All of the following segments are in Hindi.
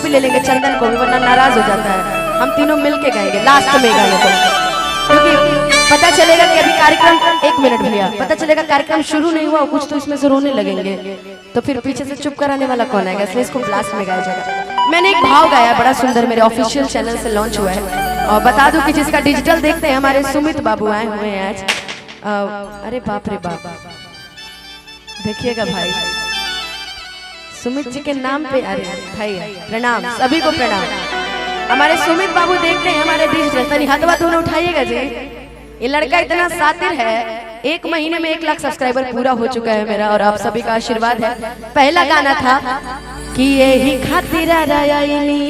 भी ले लेंगे, चंदन को भी, वरना नाराज हो जाता है। हम तीनों मिलके गाएंगे लास्ट में गाने को, क्योंकि पता चलेगा कि अभी कार्यक्रम, एक मिनट भैया, पता चलेगा कार्यक्रम शुरू नहीं हुआ, कुछ तो इसमें से रोने लगेंगे, तो फिर पीछे से चुप कराने वाला कौन आएगा, इसलिए इसको लास्ट में गाया जाएगा। मैंने एक भाव गाया बड़ा सुंदर, मेरे ऑफिशियल चैनल से लॉन्च हुआ है, और बता दूं कि जिसका डिजिटल देखते हैं हमारे सुमित बाबू आए हुए हैं आज। अरे बाप रे बाप, देखिएगा भाई, सुमित जी के नाम पे, अरे भाई प्रणाम, सभी को प्रणाम। हमारे सुमित बाबू देखते हैं हमारे डिजिटल, तनी हाथवा दोनों उठाइएगा जी। ये लड़का इतना शातिर है, 1 महीने में 1 लाख सब्सक्राइबर पूरा हो चुका है मेरा, और आप सभी का आशीर्वाद है। पहला गाना था कि यही खातिर आयानी,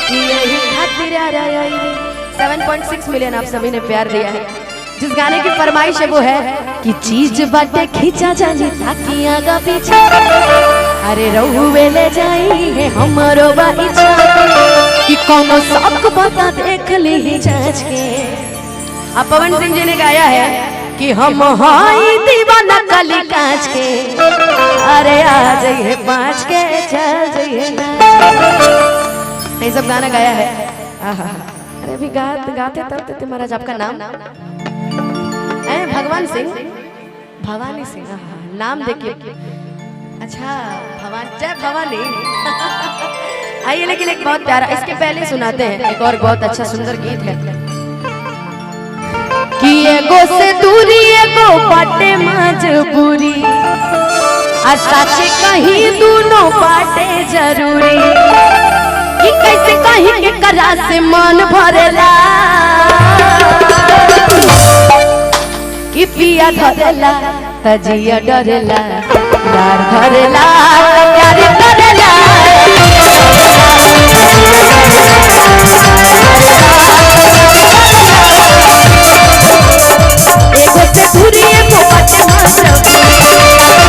कि यही खातिर आयानी, 7.6 मिलियन आप सभी ने प्यार दिया है। जिस गाने की फरमाइश है वो है कि चीज बाटे खींचा जानी ताकि आगा पीछे, अरे रहुए ले जाई है हमरो बाईचा, कि कोनो शौक बता देख ली जांच के। अब पवन सिंह जी ने गाया है कि हम हाई दीवाना कली कांच के, अरे आ जाइए 5 के चल जाइए, ये सब गाना गाया है। अरे अभी गाते तब थे महाराज, आपका नाम भगवान सिंह, भवानी सिंह, नाम देखिए, अच्छा भवानी, जय भवानी। आइए, लेकिन एक बहुत प्यारा, इसके पहले सुनाते हैं एक और बहुत अच्छा सुंदर गीत है कि एगो से दूरी एगो बाटे मजबूरी, सच कहीं दोनों बाटे जरूरी, कि कैसे कहीं के करा से मन भरेला, कि पिया धरेला तजिया डरेला, प्यार धरेला प्यार करेला, एगो से दूरी एगो बाटे मजबूरी,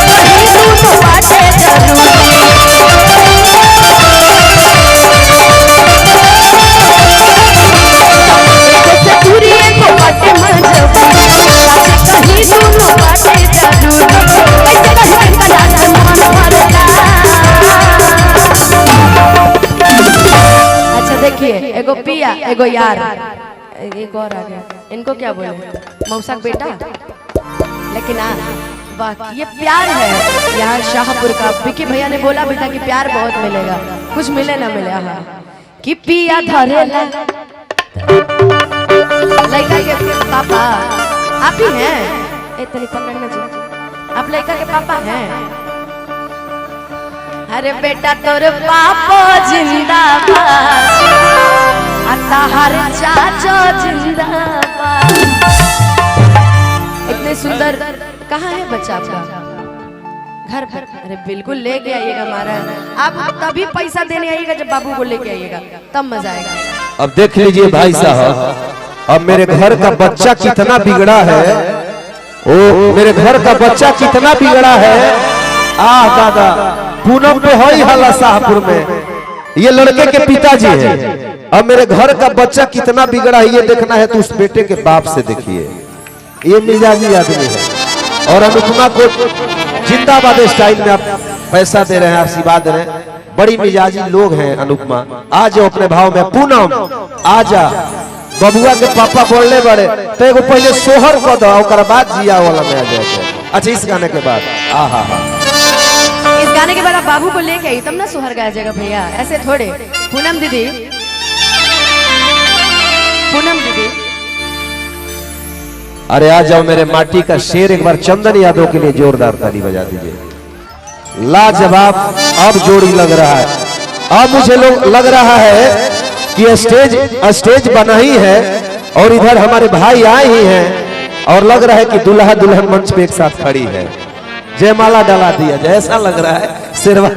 कहीं दोनों बाटे जरूरी, एगो से दूरी एगो बाटे मजबूरी, कहीं दोनों बाटे जरूरी, कैसे कहीं कला से मन भरेला। अच्छा देखिए, एगो पिया एगो यार, एक और आ गया, इनको क्या बोले, मौसा बेटा, लेकिन वाह ये प्यार है यहाँ शाहपुर का। विकी भैया ने बोला बेटा कि प्यार बहुत मिलेगा, कुछ मिले ना मिले। हाँ कि पिया धरेला, लड़का के पापा आप ही हैं, इतनी पकड़ना जी, आप लड़का के पापा हैं। अरे बेटा तोर पापा जिंदाबाद, हर चाचा जिंदाबाद। इतने सुंदर, कहाँ है बच्चा आपका? घर पर? अरे बिल्कुल लेके आइएगा महाराज, आप तभी पैसा देने आइएगा जब बाबू को लेके आइएगा, तब मजा आएगा। अब देख लीजिए भाई साहब, अब मेरे घर का बच्चा कितना बिगड़ा है, ओ मेरे घर का बच्चा कितना बिगड़ा है। दादा पूनम पे है हला शाहपुर में, ये लड़के के पिताजी हैं। अब मेरे घर का बच्चा कितना बिगड़ा है ये देखना है तो उस बेटे के बाप से देखिए, ये मिजाजी आदमी है। और अनुपमा को जिंदाबाद स्टाइल में आप पैसा दे रहे हैं, आशीर्वाद दे रहे हैं, बड़ी मिजाजी लोग हैं अनुपमा। आ जाओ अपने भाव में, पूनम आ जा। बबुआ के पापा बोलने बड़े तो एगो पहले सोहर को दो, और बाद जिया वाला में आ जाए। अच्छा इस गाने के बाद इस गाने के बाद आप बाबू को लेके आई तब ना सोहर गाया जाएगा भैया, ऐसे थोड़े। पूनम दीदी, पूनम दीदी, अरे आ जाओ मेरे माटी का शेर, एक बार चंदन यादव के लिए जोरदार ताली बजा दीजिए। लाजवाब अब जोड़ी लग रहा है। अब मुझे लग रहा है कि स्टेज बना ही है और इधर हमारे भाई आए ही हैं, और लग रहा है कि दुल्हा दुल्हन मंच पे एक साथ खड़ी है, जयमाला डाला दिया जैसा लग रहा है। शेरवा